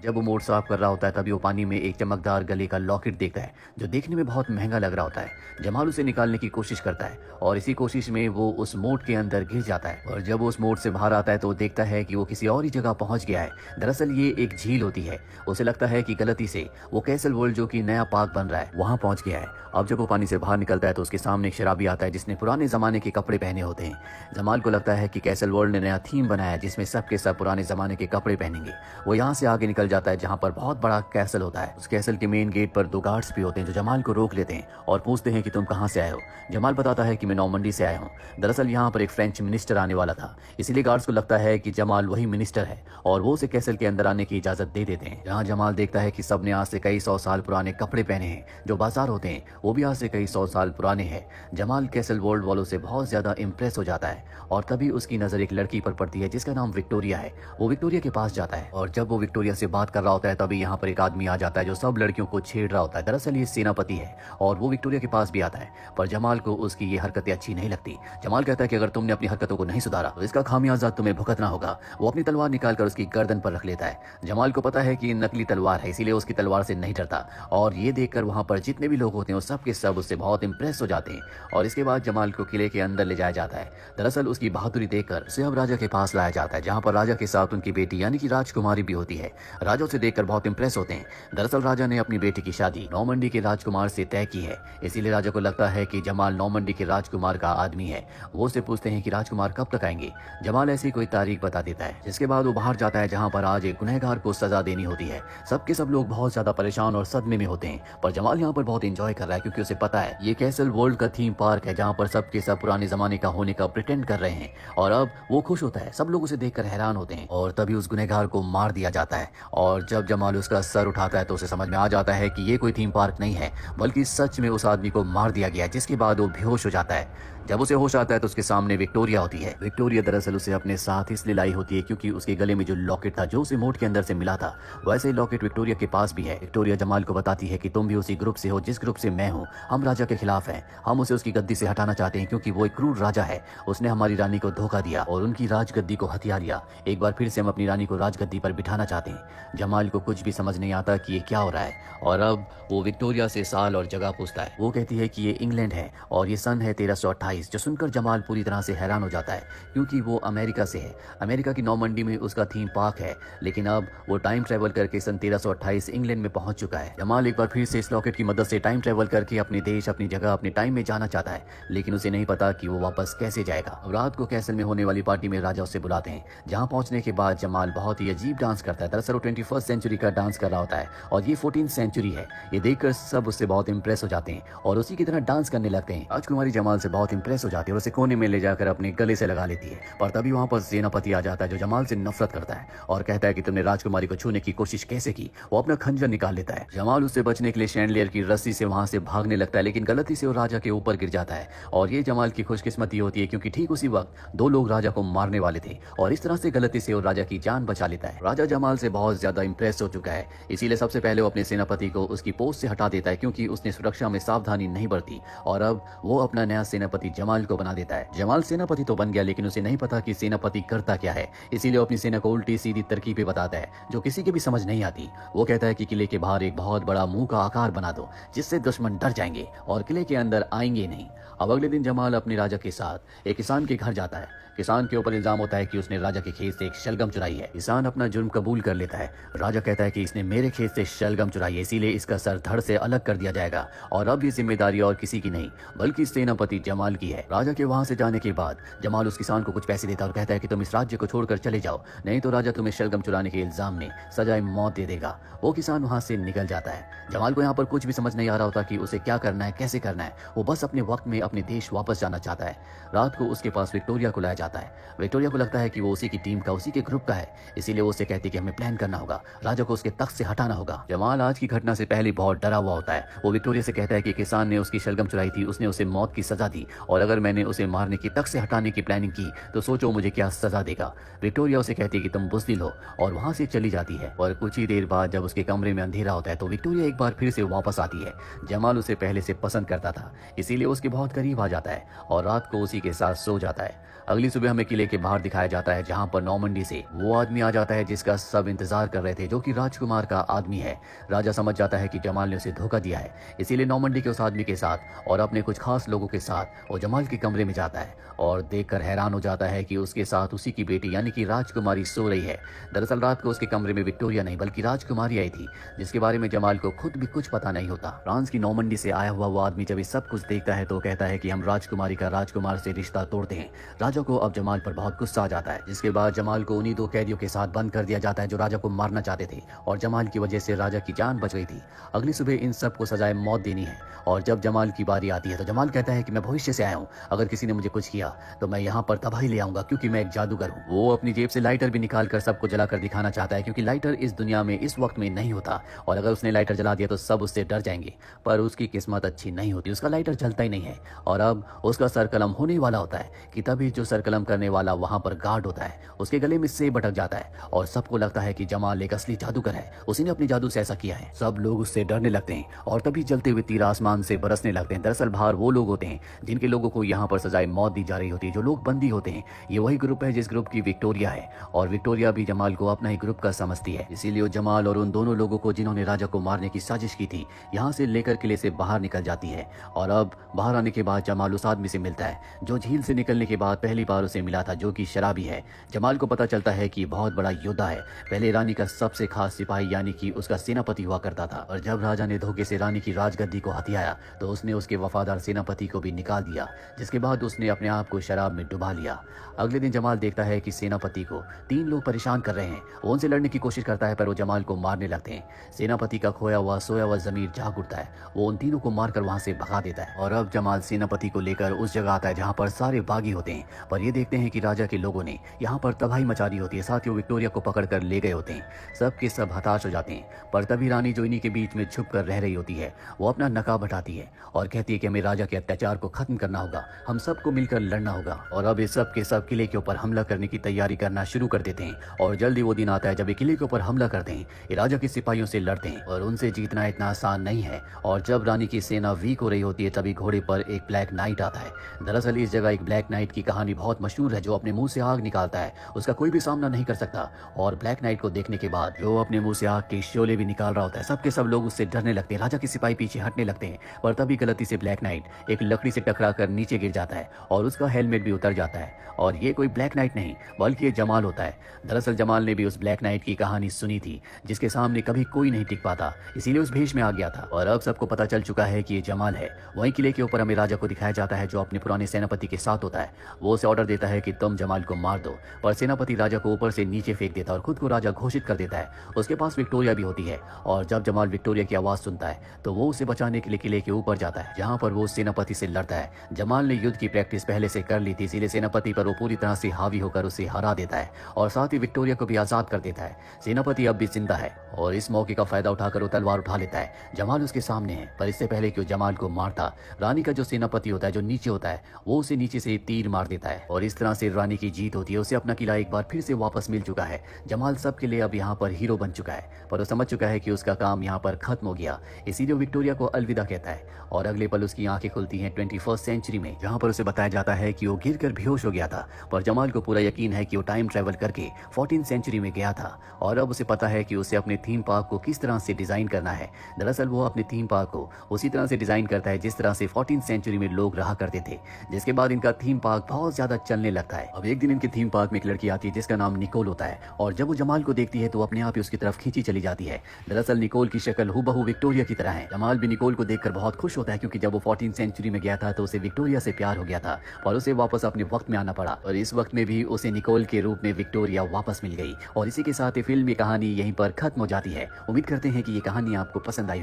जब वो मोड़ साफ कर रहा होता है तभी वो पानी में एक चमकदार गले का लॉकेट देखता है जो देखने में बहुत महंगा लग रहा होता है। जमाल उसे निकालने की कोशिश करता है और इसी कोशिश में वो उस मोड़ के अंदर गिर जाता है और जब वो उस मोड़ से बाहर आता है तो वो देखता है कि वो किसी और ही जगह पहुंच गया है। दरअसल ये एक झील होती है। उसे लगता है कि गलती से वो कैसल वर्ल्ड जो कि नया पार्क बन रहा है वहां पहुंच गया है। अब जब वो पानी से बाहर निकलता है तो उसके सामने एक शराबी आता है जिसने पुराने जमाने के कपड़े पहने होते हैं। जमाल को लगता है कि कैसल वर्ल्ड ने नया थीम बनाया है जिसमें सब के सब पुराने जमाने के कपड़े पहनेंगे। वो यहाँ से आगे निकल जाता है जहाँ पर बहुत बड़ा कैसल होता है। उस कैसल के मेन गेट पर 2 गार्ड्स भी होते हैं जो जमाल को रोक लेते हैं और पूछते हैं कि तुम कहाँ से आए हो। जमाल बताता है कि मैं नॉर्मंडी से आया हूँ। दरअसल यहाँ पर एक फ्रेंच मिनिस्टर आने वाला था, इसीलिए गार्ड्स को लगता है कि जमाल वही मिनिस्टर है और वो उसे कैसल के अंदर आने की इजाजत दे देते हैं। जहाँ जमाल देखता है कि सबने आज से कई 100 साल पुराने कपड़े पहने हैं। जो बाजार होते हैं वो भी आज से कई 100 साल पुराने हैं। जमाल कैसल वर्ल्ड वालों से बहुत ज्यादा इंप्रेस हो जाता है और तभी उसकी नजर एक लड़की पर पड़ती है जिसका नाम विक्टोरिया है। वो विक्टोरिया के पास जाता है और जब वो विक्टोरिया से बात कर रहा होता है तभी यहाँ पर एक आदमी आ जाता है जो सब लड़कियों को छेड़ रहा होता है। दरअसल ये सेनापति है और वो विक्टोरिया के पास भी आता है, पर जमाल को उसकी ये हरकतें अच्छी नहीं लगती। जमाल कहता है कि अगर तुमने अपनी हरकतों को नहीं सुधारा तो इसका खामियाजा तुम्हें भुगतना होगा। वो अपनी तलवार निकालकर उसकी गर्दन पर रख लेता है। जमाल को पता है कि ये नकली तलवार है, इसीलिए उसकी तलवार से नहीं डरता और ये देखकर वहां पर जितने भी लोग होते हैं वो सब के सब उससे बहुत इंप्रेस हो जाते हैं और इसके बाद जमाल को किले के अंदर ले जाया जाता है। दरअसल उसकी बहादुरी देखकर उसे अब राजा के पास लाया जाता है जहाँ पर राजा के साथ उनकी बेटी यानी कि राजकुमारी भी होती है। राजा उसे देखकर बहुत इंप्रेस होते हैं। दरअसल राजा ने अपनी बेटी की शादी नॉर्मंडी के राजकुमार से तय की है, इसीलिए राजा को लगता है कि जमाल नॉर्मंडी के राजकुमार का आदमी है। वो उससे पूछते हैं कि राजकुमार कब तक आएंगे। जमाल ऐसी कोई तारीख बता देता है जिसके बाद वो बाहर जाता है जहाँ पर आज एक गुनहगार को सजा देनी होती है। सबके सब लोग बहुत ज्यादा परेशान और सदमे में होते हैं, पर जमाल यहाँ पर बहुत एंजॉय कर रहा है क्योंकि उसे पता है ये कैसल वर्ल्ड का थीम पार्क है जहाँ पर सबके सब पुराने जमाने का होने का प्रिटेंड कर रहे हैं और अब वो खुश होता है। सब लोग उसे देखकर हैरान होते हैं और तभी उस गुनहगार को मार दिया जाता है और जब जमाल उसका सर उठाता है तो उसे समझ में आ जाता है कि ये कोई थीम पार्क नहीं है बल्कि सच में उस आदमी को मार दिया गया है, जिसके बाद वो बेहोश हो जाता है। जब उसे होश आता है तो उसके सामने विक्टोरिया होती है। विक्टोरिया दरअसल उसे अपने साथ इसलिए लाई होती है क्योंकि उसके गले में जो लॉकेट था जो उसे मोड़ के अंदर से मिला था वैसे ही लॉकेट विक्टोरिया के पास भी है। विक्टोरिया जमाल को बताती है कि तुम भी उसी ग्रुप से हो जिस ग्रुप से मैं हूँ। हम राजा के खिलाफ हैं, हम उसे उसकी गद्दी से हटाना चाहते हैं क्योंकि वो एक क्रूर राजा है। उसने हमारी रानी को धोखा दिया और उनकी राजगद्दी को हथिया लिया। एक बार फिर से हम अपनी रानी को राजगद्दी पर बिठाना चाहते हैं। जमाल को कुछ भी समझ नहीं आता कि ये क्या हो रहा है और अब वो विक्टोरिया से साल और जगह पूछता है। वो कहती है कि ये इंग्लैंड है और ये सन है 1328। जो सुनकर जमाल पूरी तरह से हैरान हो जाता है क्योंकि वो अमेरिका से है। अमेरिका की नॉर्मंडी में उसका थीम पार्क है, लेकिन अब वो टाइम ट्रेवल करके सन 1328 इंग्लैंड में पहुंच चुका है। जमाल एक बार फिर से इस लॉकेट की मदद से टाइम ट्रेवल करके अपने देश, अपनी जगह, अपने टाइम में जाना चाहता है, लेकिन उसे नहीं पता कि वो वापस कैसे जाएगा। रात को कैसल में होने वाली पार्टी में राजा उसे बुलाते हैं, जहां पहुंचने के बाद जमाल बहुत ही अजीब डांस करता है। दरअसल वो 21st सेंचुरी का डांस कर रहा होता है और ये 14th सेंचुरी है। ये देखकर सब उससे बहुत इंप्रेस हो जाते हैं और उसी की तरह डांस करने लगते हैं। राजकुमारी जमाल से बहुत इंप्रेस हो जाती है और उसे कोने में ले जाकर अपने गले से लगा लेती है, पर तभी वहां पर सेनापति आ जाता है जो जमाल से नफरत करता है और कहता है कि तुमने राजकुमारी को छूने की कोशिश कैसे की। वो अपना खंजर निकाल लेता है। जमाल उससे बचने के लिए शैंडलियर की रस्सी से वहां से भागने लगता है, लेकिन गलती से वो राजा के ऊपर गिर जाता है और ये जमाल की खुशकिस्मती होती है क्योंकि ठीक उसी वक्त 2 लोग राजा को मारने वाले थे और इस तरह से गलती से वो राजा की जान बचा लेता है। राजा जमाल से बहुत ज्यादा इंप्रेस हो चुका है, इसीलिए सबसे पहले वो अपने सेनापति को उसकी पोस्ट से हटा देता है क्योंकि उसने सुरक्षा में सावधानी नहीं बरती और अब वो अपना नया सेनापति जमाल को बना देता है। जमाल सेनापति तो बन गया, लेकिन उसे नहीं पता कि सेनापति करता क्या है, इसीलिए वो अपनी सेना को उल्टी सीधी तरकीबें बताता है जो किसी के भी समझ नहीं आती। वो कहता है कि किले के बाहर एक बहुत बड़ा मुंह का आकार बना दो जिससे दुश्मन डर जाएंगे और किले के अंदर आएंगे नहीं। अब अगले दिन जमाल अपने राजा के साथ एक किसान के घर जाता है। किसान के ऊपर इल्जाम होता है कि उसने राजा के खेत से एक शलगम चुराई है। किसान अपना जुर्म कबूल कर लेता है। राजा कहता है कि इसने मेरे खेत से शलगम चुराई है, इसीलिए इसका सर धड़ से अलग कर दिया जाएगा और अब ये जिम्मेदारी और किसी की नहीं बल्कि सेनापति जमाल की है। राजा के वहां से जाने के बाद जमाल उस किसान को कुछ पैसे देता है और कहता है कि तुम इस राज्य को छोड़कर चले जाओ, नहीं तो राजा तुम्हें शलगम चुराने के इल्जाम में सजाए मौत दे देगा। वो किसान वहां से निकल जाता है। जमाल को यहाँ पर कुछ भी समझ नहीं आ रहा होता कि उसे क्या करना है, कैसे करना है। वो बस अपने वक्त में अपने देश वापस जाना चाहता है। रात को उसके पास विक्टोरिया को लाया जाता है। विक्टोरिया को लगता है कि वो उसी की टीम का, उसी के ग्रुप का है, इसीलिए वो उसे कहती है कि हमें प्लान करना होगा, राजा को उसके तख्त से हटाना होगा। जमाल आज की घटना से पहले बहुत डरा हुआ होता है। वो विक्टोरिया से कहता है कि किसान ने उसकी शलगम चुराई थी, उसने उसे मौत की सजा दी और अगर मैंने उसे मारने की, तख्त से हटाने की प्लानिंग की तो सोचो मुझे क्या सजा देगा। विक्टोरिया उसे कहती है कि तुम बुज़दिल हो और वहां से चली जाती है। और कुछ ही देर बाद जब उसके कमरे में अंधेरा होता है तो विक्टोरिया एक बार फिर से वापस आती है। जमाल उसे पहले से पसंद करता था, इसीलिए उसके बहुत करीब आ जाता है और रात को उसी के साथ सो जाता है। अगली सुबह हमें किले के बाहर दिखाया जाता है जहां पर नॉर्मंडी से वो आदमी आ जाता है जिसका सब इंतजार कर रहे थे जो कि राजकुमार का आदमी है। राजा समझ जाता है कि जमाल ने उसे धोखा दिया है, इसीलिए नॉर्मंडी के उस आदमी के साथ और अपने कुछ खास लोगों के साथ वो जमाल के कमरे में जाता है और देखकर हैरान हो जाता है कि उसके साथ उसी की बेटी यानी कि राजकुमारी सो रही है। दरअसल रात को उसके कमरे में विक्टोरिया नहीं बल्कि राजकुमारी आई थी, जिसके बारे में जमाल को खुद भी कुछ पता नहीं होता। फ्रांस की नॉर्मंडी से आया हुआ वो आदमी जब ये सब कुछ देखता है तो कहता है कि हम राजकुमारी का राजकुमार से रिश्ता तोड़ते हैं। राजा को अब जमाल पर बहुत गुस्सा आ जाता है, जिसके बाद जमाल को उन्हीं 2 कैदियों के साथ बंद कर दिया जाता है जो राजा को मारना चाहते थे और जमाल की वजह से राजा की जान बच गई थी। अगली सुबह इन सबको सजाए मौत देनी है और जब जमाल की बारी आती है तो जमाल कहता है कि मैं भविष्य से आया हूँ, अगर किसी ने मुझे कुछ किया तो मैं यहाँ पर तबाही ले आऊंगा क्योंकि मैं एक जादूगर हूँ। वो अपनी जेब से लाइटर भी निकाल कर सबको जलाकर दिखाना चाहता है क्योंकि लाइटर इस दुनिया में इस वक्त में नहीं होता और अगर उसने लाइटर जला दिया तो सब उससे डर जाएंगे। पर उसकी किस्मत अच्छी नहीं होती, उसका लाइटर जलता ही नहीं है और अब उसका सर कलम होने वाला होता है कि तभी जो सर कलम करने वाला वहां पर गार्ड होता है, उसके गले में सेब अटक जाता है और सबको लगता है कि जमाल एक असली जादूगर है, उसी ने अपने जादू से ऐसा किया है। सब लोग उससे डरने लगते हैं और तभी जलते हुए तीर आसमान से बरसने लगते हैं। दरअसल बाहर वो लोग होते हैं जिनके लोगों को यहाँ पर सजाए मौत दी जा रही होती है, जो लोग बंदी होते हैं। ये वही ग्रुप है जिस ग्रुप की विक्टोरिया है और विक्टोरिया भी जमाल को अपना ही ग्रुप का समझती है, इसीलिए वो जमाल और उन दोनों लोगों को जिन्होंने राजा को मारने की साजिश की थी यहाँ से लेकर किले से बाहर निकल जाती है। और अब बाहर आने के बाद जमाल उस आदमी से मिलता है जो झील से निकलने के बाद पहली बार उसे मिला था, जो कि शराबी है। जमाल को पता चलता है कि बहुत बड़ा योद्धा है, पहले रानी का सबसे खास सिपाही यानी कि उसका सेनापति हुआ करता था और जब राजा ने धोखे से रानी की राजगद्दी को हथियाया तो उसने उसके वफादार सेनापति को भी निकाल दिया, जिसके बाद उसने अपने आप को शराब में डुबा लिया। अगले दिन जमाल देखता है कि सेनापति को 3 लोग परेशान कर रहे हैं। वो उनसे लड़ने की कोशिश करता है पर वो जमाल को मारने लगते हैं। सेनापति का खोया हुआ सोया हुआ जमीर जाग उठता है, वो उन तीनों को मारकर वहां से भगा देता है और अब जमाल सेनापति को लेकर उस जगह आता है जहां पर सारे बागी होते हैं। पर ये देखते हैं कि राजा के लोगों ने यहाँ पर तबाही मचा दी होती है, साथ ही वो विक्टोरिया को पकड़ कर ले गए होते हैं। सब के सब हताश हो जाते हैं पर तभी रानी जो इन्हीं के बीच में छुप कर रह रही होती है वो अपना नकाब हटाती है और कहती है कि हमें राजा के अत्याचार को खत्म करना होगा, हम सबको मिलकर लड़ना होगा। और अब इस सब के सब किले के ऊपर हमला करने की तैयारी करना शुरू कर देते हैं और जल्दी वो दिन आता है जब ये किले के ऊपर हमला करते हैं। ये राजा के सिपाहियों से लड़ते हैं और उनसे जीतना इतना आसान नहीं है और जब रानी की सेना वीक हो रही होती है तभी घोड़े पर एक ब्लैक नाइट आता है। दरअसल इस जगह एक ब्लैक नाइट की कहानी बहुत मशहूर है जो अपने मुंह से आग निकालता है, उसका कोई भी सामना नहीं कर सकता और ब्लैक नाइट को देखने के बाद जो अपने मुंह से आग के शोले भी निकाल रहा होता है, सबके सब लोग उससे डरने लगते हैं। राजा के सिपाही पीछे हटने लगते हैं पर तभी गलती से ब्लैक नाइट एक लकड़ी से टकरा कर नीचे गिर जाता है और उसका हेलमेट भी उतर जाता है और ये कोई ब्लैक नाइट नहीं बल्कि ये जमाल होता है। दरअसल जमाल ने भी उस ब्लैक नाइट की कहानी सुनी थी जिसके सामने कभी कोई नहीं टिक पाता, इसीलिए उस भेष में आ गया था और अब सबको पता चल चुका है कि ये जमाल है। वहीं किले के ऊपर हमें राजा को दिखाया जाता है जो अपने पुराने सेनापति के साथ होता है। वो उसे ऑर्डर देता है कि तुम जमाल को मार दो, पर सेनापति राजा को ऊपर से नीचे फेंक देता है और खुद को राजा घोषित कर देता है। उसके पास विक्टोरिया भी होती है और जब जमाल विक्टोरिया की आवाज सुनता है तो वो उसे बचाने के लिए किले के ऊपर जाता है जहाँ पर वो सेनापति से लड़ता है। जमाल ने युद्ध की प्रैक्टिस पहले से कर ली थी, इसीलिए सेनापति पर वो पूरी तरह से हावी होकर उसे हरा देता है और साथ ही विक्टोरिया को भी आजाद कर देता है। सेनापति अब भी जिंदा है और इस मौके का फायदा उठाकर वो तलवार उठा लेता है। जमाल उसके सामने है पर इससे पहले कि वो जमाल को मारता, रानी का जो सेनापति होता है जो नीचे होता है वो उसे नीचे से तीर मार देता है और इस तरह से रानी की जीत होती है। उसे अपना किला एक बार फिर से वापस मिल चुका है। जमाल सबके लिए अब यहाँ पर हीरो बन चुका है पर वो समझ चुका है कि उसका काम यहाँ पर खत्म हो गया, इसीलिए विक्टोरिया को अलविदा कहता है और अगले पल उसकी आंखें खुलती हैं 21st सेंचुरी में, जहाँ पर उसे बताया जाता है कि वो गिरकर बेहोश हो गया था। पर जमाल को पूरा यकीन है कि वो टाइम ट्रेवल करके 14th सेंचुरी में गया था और अब उसे पता है कि उसे अपने थीम पार्क को किस तरह से डिजाइन करना है। दरअसल वो अपने थीम पार्क को उसी तरह से डिजाइन करता है जिस तरह से 14th सेंचुरी में लोग रहा करते थे, जिसके बाद इनका थीम पार्क बहुत ज्यादा चलने लगता है। अब एक दिन इनके थीम पार्क में एक लड़की आती है जिसका नाम निकोल होता है और जब वो जमाल को देखती है तो अपने आप ही उसकी तरफ खींची चली जाती है। दरअसल निकोल की शक्ल हूबहू विक्टोरिया की तरह है। जमाल भी निकोल को देखकर बहुत खुश होता है क्योंकि जब वो 14th सेंचुरी में गया था तो उसे विक्टोरिया से प्यार हो गया था और उसे वापस अपने वक्त में आना पड़ा और इस वक्त में भी उसे निकोल के रूप में विक्टोरिया वापस मिल गई। और इसी के साथ ये फिल्म की कहानी यहीं पर खत्म हो जाती है। उम्मीद करते हैं कि ये कहानी आपको पसंद आई।